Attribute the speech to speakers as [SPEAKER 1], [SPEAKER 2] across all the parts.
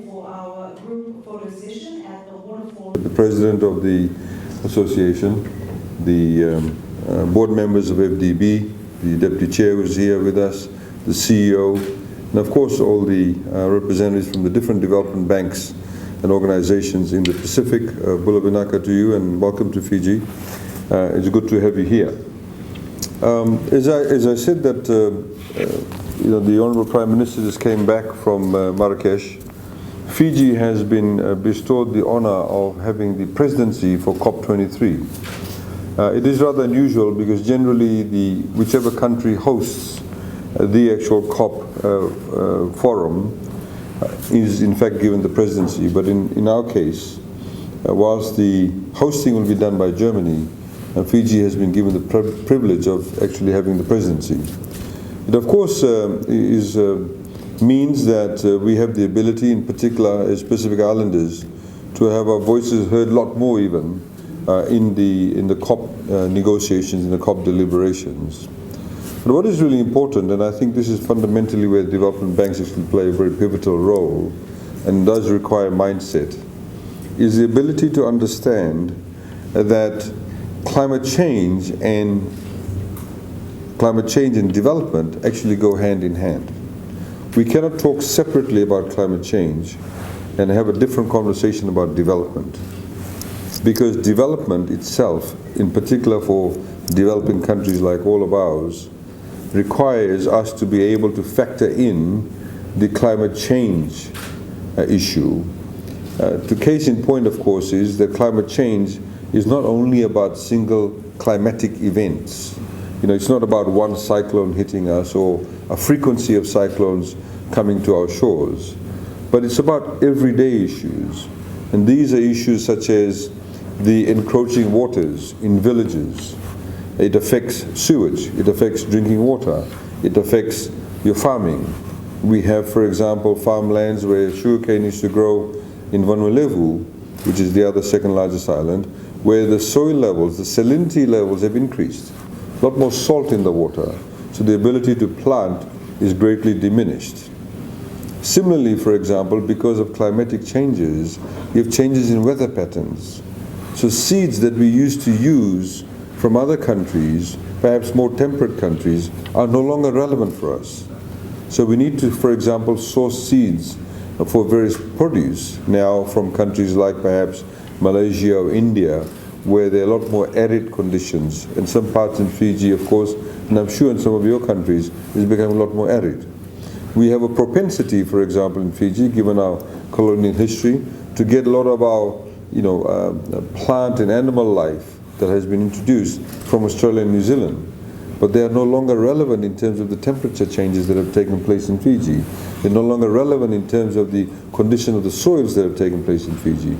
[SPEAKER 1] for our group photo session at the waterfall.
[SPEAKER 2] The president of the association, the board members of FDB, the deputy chair was here with us, the CEO, and of course all the representatives from the different development banks and organizations in the Pacific. Bula vinaka to you and welcome to Fiji. It's good to have you here. As I said that the Honourable Prime Minister just came back from Marrakesh. Fiji has been bestowed the honour of having the presidency for COP23. It is rather unusual because generally whichever country hosts the actual COP forum is in fact given the presidency. But in our case, whilst the hosting will be done by Germany, Fiji has been given the privilege of actually having the presidency. It of course means that we have the ability, in particular as Pacific Islanders, to have our voices heard a lot more even in the COP negotiations, in the COP deliberations. But what is really important, and I think this is fundamentally where development banks actually play a very pivotal role and does require mindset, is the ability to understand that climate change and development actually go hand in hand. We cannot talk separately about climate change and have a different conversation about development. Because development itself, in particular for developing countries like all of ours, requires us to be able to factor in the climate change issue. The case in point, of course, is that climate change is not only about single climatic events. It's not about one cyclone hitting us or a frequency of cyclones coming to our shores, but it's about everyday issues. And these are issues such as the encroaching waters in villages. It affects sewage, it affects drinking water, it affects your farming. We have, for example, farmlands where sugarcane used to grow in Vanuatu, which is the other second largest island, where the soil levels, the salinity levels have increased. A lot more salt in the water, so the ability to plant is greatly diminished. Similarly, for example, because of climatic changes, you have changes in weather patterns. So seeds that we used to use from other countries, perhaps more temperate countries, are no longer relevant for us. So we need to, for example, source seeds for various produce now from countries like perhaps Malaysia or India, where there are a lot more arid conditions. In some parts in Fiji, of course, and I'm sure in some of your countries, it's becoming a lot more arid. We have a propensity, for example, in Fiji, given our colonial history, to get a lot of our plant and animal life that has been introduced from Australia and New Zealand. But they are no longer relevant in terms of the temperature changes that have taken place in Fiji. They're no longer relevant in terms of the condition of the soils that have taken place in Fiji.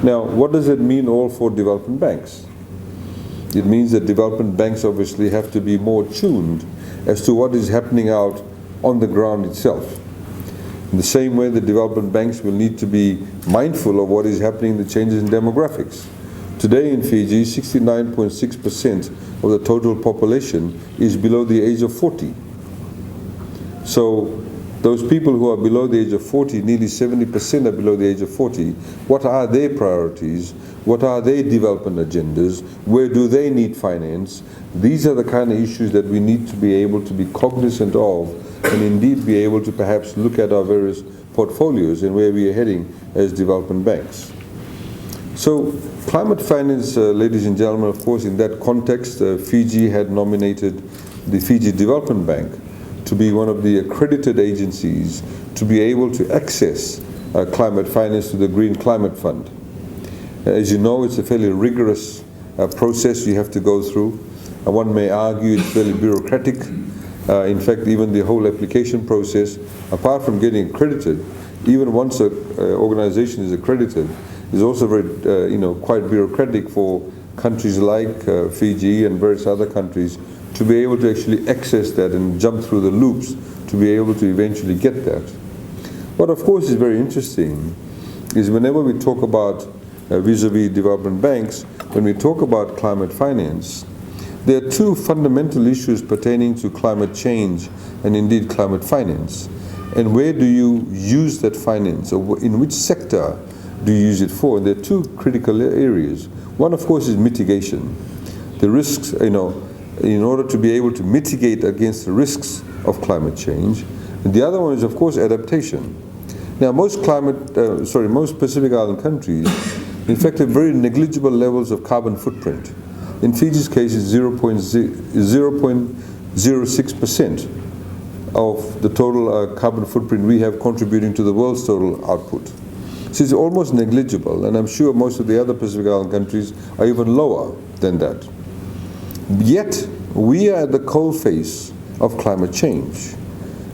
[SPEAKER 2] Now, what does it mean all for development banks? It means that development banks obviously have to be more tuned as to what is happening out on the ground itself. In the same way, the development banks will need to be mindful of what is happening, the changes in demographics. Today in Fiji, 69.6% of the total population is below the age of 40. So those people who are below the age of 40, nearly 70% are below the age of 40. What are their priorities? What are their development agendas? Where do they need finance? These are the kind of issues that we need to be able to be cognizant of and indeed be able to perhaps look at our various portfolios and where we are heading as development banks. So climate finance, ladies and gentlemen, of course, in that context, Fiji had nominated the Fiji Development Bank to be one of the accredited agencies to be able to access climate finance to the Green Climate Fund. As you know, it's a fairly rigorous process you have to go through. One may argue it's fairly bureaucratic. In fact, even the whole application process, apart from getting accredited, even once an organization is accredited, is also very, quite bureaucratic for countries like Fiji and various other countries to be able to actually access that and jump through the loops to be able to eventually get that. What of course is very interesting is whenever we talk about vis-a-vis development banks, when we talk about climate finance, there are two fundamental issues pertaining to climate change and indeed climate finance. and where do you use that finance, or in which sector do you use it for? And there are two critical areas. One, of course, is mitigation. The risks, in order to be able to mitigate against the risks of climate change. And the other one is, of course, adaptation. Now, most Pacific Island countries, in fact, have very negligible levels of carbon footprint. In Fiji's case, it's 0.06% of the total carbon footprint we have contributing to the world's total output. So it's almost negligible, and I'm sure most of the other Pacific Island countries are even lower than that. Yet, we are at the coalface of climate change.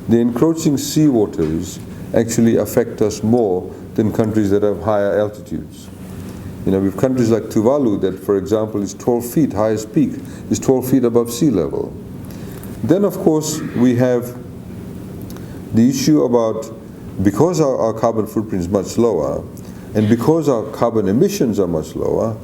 [SPEAKER 2] The encroaching seawaters actually affect us more than countries that have higher altitudes. We have countries like Tuvalu that, for example, is 12 feet, highest peak is 12 feet above sea level. Then, of course, we have the issue about, because our carbon footprint is much lower, and because our carbon emissions are much lower,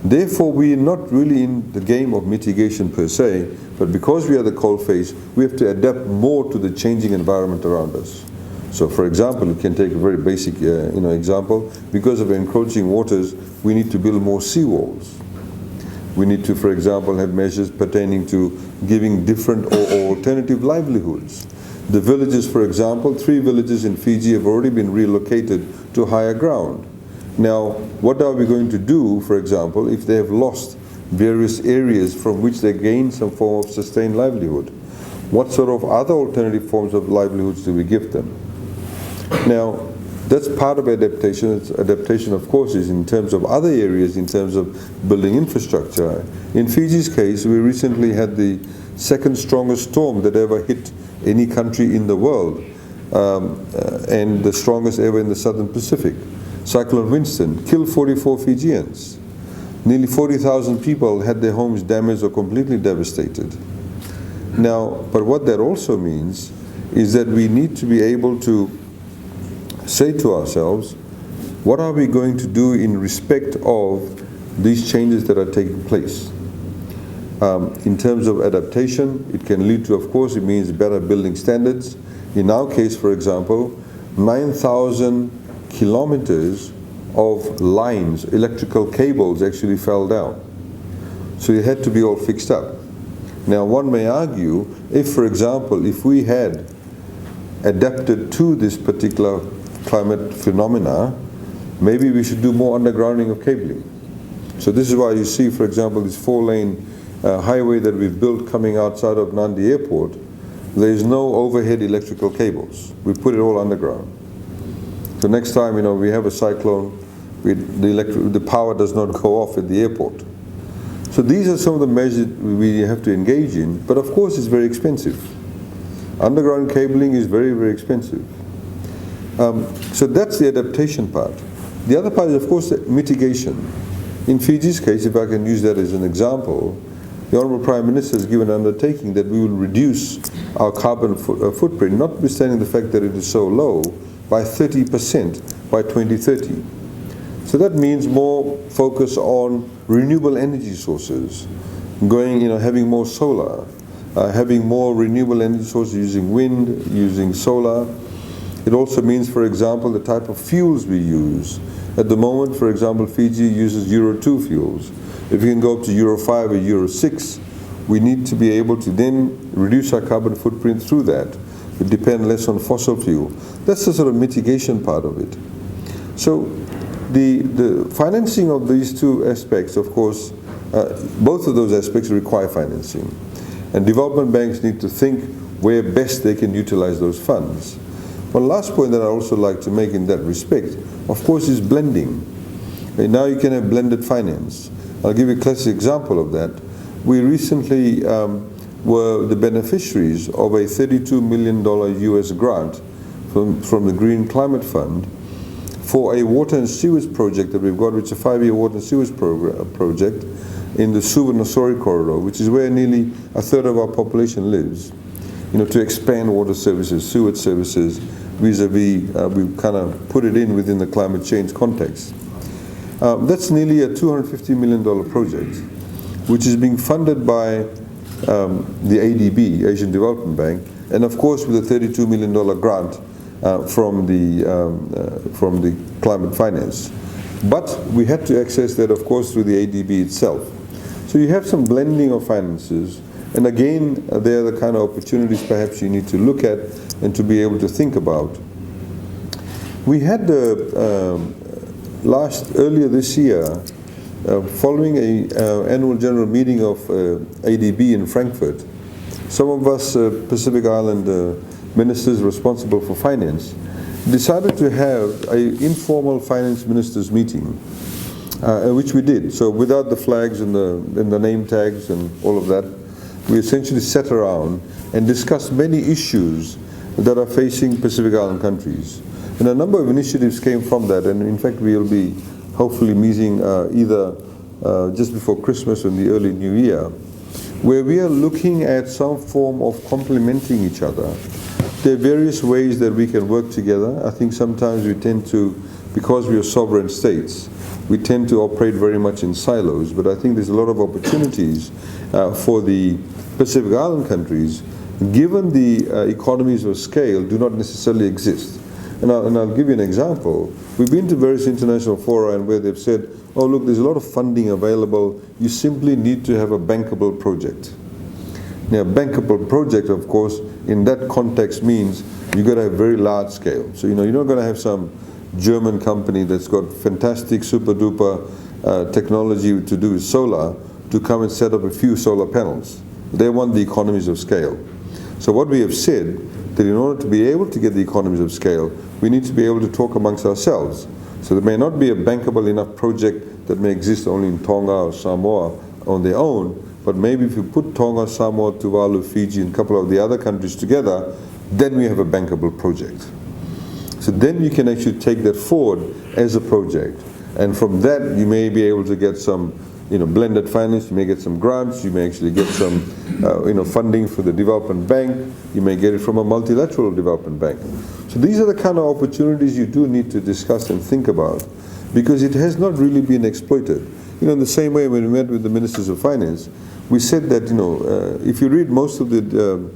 [SPEAKER 2] therefore we are not really in the game of mitigation per se, but because we are the coalface, we have to adapt more to the changing environment around us. So, for example, you can take a very basic example. Because of encroaching waters, we need to build more seawalls. We need to, for example, have measures pertaining to giving different or alternative livelihoods. The villages, for example, 3 villages in Fiji have already been relocated to higher ground. Now, what are we going to do, for example, if they have lost various areas from which they gain some form of sustained livelihood? What sort of other alternative forms of livelihoods do we give them? Now, that's part of adaptation. Adaptation, of course, is in terms of other areas, in terms of building infrastructure. In Fiji's case, we recently had the second strongest storm that ever hit any country in the world, and the strongest ever in the Southern Pacific. Cyclone Winston killed 44 Fijians. Nearly 40,000 people had their homes damaged or completely devastated. Now, but what that also means is that we need to be able to say to ourselves, what are we going to do in respect of these changes that are taking place? In terms of adaptation, it can lead to, of course, it means better building standards. In our case, for example, 9,000 kilometers of lines, electrical cables actually fell down. So it had to be all fixed up. Now, one may argue, if, for example, if we had adapted to this particular climate phenomena, maybe we should do more undergrounding of cabling. So this is why you see, for example, this 4-lane highway that we've built coming outside of Nandi Airport. There is no overhead electrical cables. We put it all underground. So next time, we have a cyclone, the power does not go off at the airport. So these are some of the measures we have to engage in, but of course it's very expensive. Underground cabling is very, very expensive. So that's the adaptation part. The other part is, of course, the mitigation. In Fiji's case, if I can use that as an example, the Honourable Prime Minister has given an undertaking that we will reduce our carbon footprint, notwithstanding the fact that it is so low, by 30% by 2030. So that means more focus on renewable energy sources, having more solar, having more renewable energy sources using wind, using solar. It also means, for example, the type of fuels we use. At the moment, for example, Fiji uses Euro 2 fuels. If we can go up to Euro 5 or Euro 6, we need to be able to then reduce our carbon footprint through that. We depend less on fossil fuel. That's the sort of mitigation part of it. So the financing of these two aspects, of course, both of those aspects require financing. And development banks need to think where best they can utilize those funds. One last point that I also like to make in that respect, of course, is blending. And now you can have blended finance. I'll give you a classic example of that. We recently were the beneficiaries of a $32 million US grant from the Green Climate Fund for a water and sewage project that we've got, which is a 5-year water and sewage project in the Suvarnasori corridor, which is where nearly 1/3 of our population lives. To expand water services, sewage services, vis-a-vis, we've kind of put it in within the climate change context. That's nearly a $250 million project, which is being funded by the ADB, Asian Development Bank, and of course with a $32 million grant from the climate finance. But we had to access that, of course, through the ADB itself. So you have some blending of finances, and again, they are the kind of opportunities perhaps you need to look at and to be able to think about. We had earlier this year, following an annual general meeting of ADB in Frankfurt, some of us Pacific Island ministers responsible for finance decided to have an informal finance ministers meeting, which we did. So without the flags and the name tags and all of that, we essentially sat around and discussed many issues that are facing Pacific Island countries. And a number of initiatives came from that, and in fact we will be hopefully meeting either just before Christmas or in the early New Year, where we are looking at some form of complementing each other. There are various ways that we can work together. I think sometimes we tend to, because we are sovereign states, we tend to operate very much in silos, but I think there's a lot of opportunities for the Pacific Island countries, given the economies of scale do not necessarily exist. And I'll give you an example. We've been to various international fora and where they've said, oh look, there's a lot of funding available, you simply need to have a bankable project. Now, a bankable project, of course, in that context means you've got to have very large scale. So, you're not going to have some German company that's got fantastic super duper technology to do with solar to come and set up a few solar panels. They want the economies of scale. So what we have said, that in order to be able to get the economies of scale, we need to be able to talk amongst ourselves. So there may not be a bankable enough project that may exist only in Tonga or Samoa on their own, but maybe if you put Tonga, Samoa, Tuvalu, Fiji, and a couple of the other countries together, then we have a bankable project. So then you can actually take that forward as a project. And from that, you may be able to get some blended finance, you may get some grants, you may actually get some funding for the development bank, you may get it from a multilateral development bank. So these are the kind of opportunities you do need to discuss and think about, because it has not really been exploited. In the same way when we met with the ministers of finance, we said that if you read most of the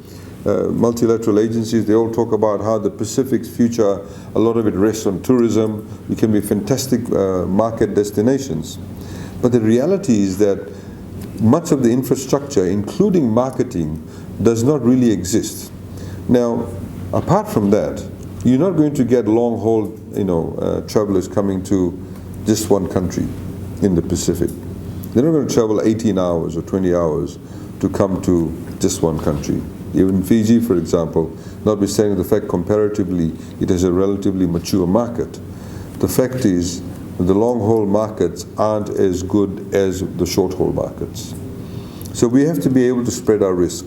[SPEAKER 2] multilateral agencies, they all talk about how the Pacific's future, a lot of it rests on tourism, it can be fantastic market destinations. But the reality is that much of the infrastructure, including marketing, does not really exist. Now, apart from that, you're not going to get long-haul travelers coming to just one country in the Pacific. They're not going to travel 18 hours or 20 hours to come to just one country. Even Fiji, for example, notwithstanding the fact comparatively it has a relatively mature market, the fact is the long-haul markets aren't as good as the short-haul markets. So we have to be able to spread our risk.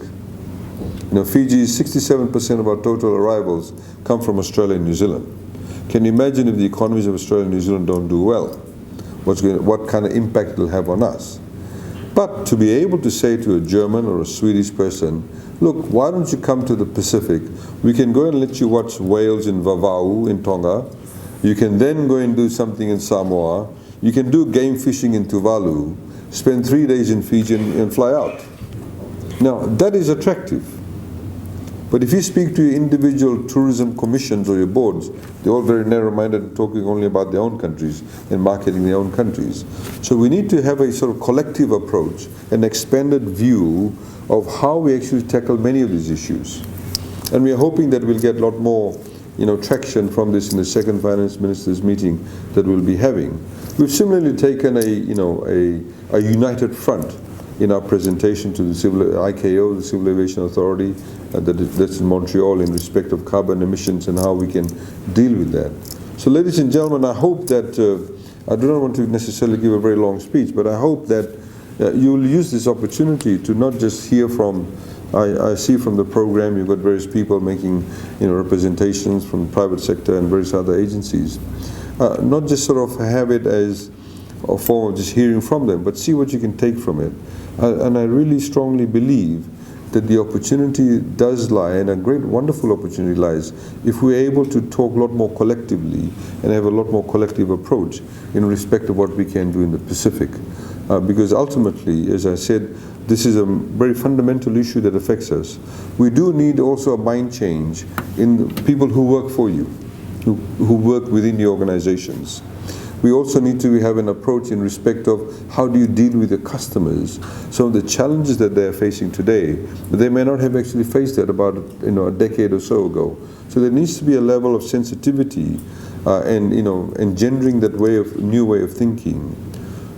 [SPEAKER 2] Fiji, 67% of our total arrivals come from Australia and New Zealand. Can you imagine if the economies of Australia and New Zealand don't do well? What kind of impact it will have on us? But to be able to say to a German or a Swedish person, look, why don't you come to the Pacific? We can go and let you watch whales in Vava'u in Tonga. You can then go and do something in Samoa. You can do game fishing in Tuvalu, spend 3 days in Fiji and fly out. Now, that is attractive. But if you speak to your individual tourism commissions or your boards, they're all very narrow-minded and talking only about their own countries and marketing their own countries. So we need to have a sort of collective approach, an expanded view of how we actually tackle many of these issues. And we are hoping that we'll get a lot more traction from this in the second finance ministers meeting that we'll be having. We've similarly taken a united front in our presentation to the ICAO, the Civil Aviation Authority, that's in Montreal, in respect of carbon emissions and how we can deal with that. So ladies and gentlemen, I hope that, I do not want to necessarily give a very long speech, but I hope that you will use this opportunity to not just hear from, I see from the program you've got various people making representations from the private sector and various other agencies. Not just sort of have it as a form of just hearing from them, but see what you can take from it. And I really strongly believe that the opportunity does lie, and a great, wonderful opportunity lies, if we're able to talk a lot more collectively and have a lot more collective approach in respect of what we can do in the Pacific. Because ultimately, as I said, this is a very fundamental issue that affects us. We do need also a mind change in the people who work for you, who work within the organizations. We also need to have an approach in respect of how do you deal with your customers, some of the challenges that they're facing today, but they may not have actually faced that about a decade or so ago. So there needs to be a level of sensitivity and engendering that new way of thinking.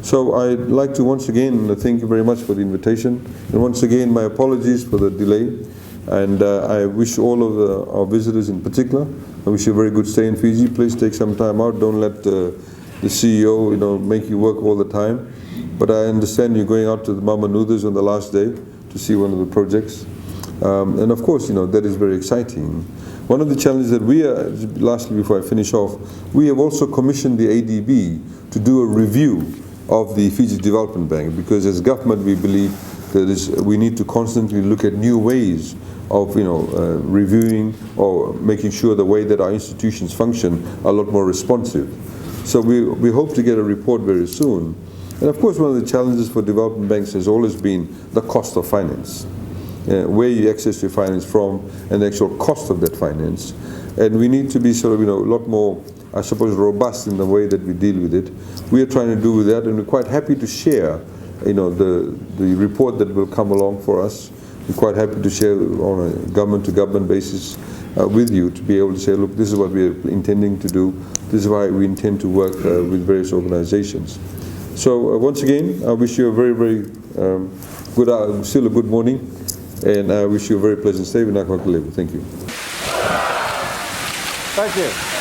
[SPEAKER 2] So I'd like to once again thank you very much for the invitation, and once again my apologies for the delay, and I wish all of our visitors in particular, I wish you a very good stay in Fiji. Please take some time out, don't let the CEO make you work all the time, but I understand you're going out to the Mama Nudas on the last day to see one of the projects, and of course that is very exciting. One of the challenges that we are, lastly before I finish off, we have also commissioned the ADB to do a review of the Fiji Development Bank, because as government we believe that we need to constantly look at new ways of reviewing or making sure the way that our institutions function are a lot more responsive. So we hope to get a report very soon. And of course one of the challenges for development banks has always been the cost of finance, where you access your finance from and the actual cost of that finance. And we need to be sort of a lot more, I suppose, robust in the way that we deal with it. We are trying to do with that, and we're quite happy to share the report that will come along for us. We're quite happy to share on a government-to-government basis with you, to be able to say, look, this is what we are intending to do, this is why we intend to work with various organizations. So once again, I wish you a very, very still a good morning, and I wish you a very pleasant stay. Thank you.
[SPEAKER 3] Thank you.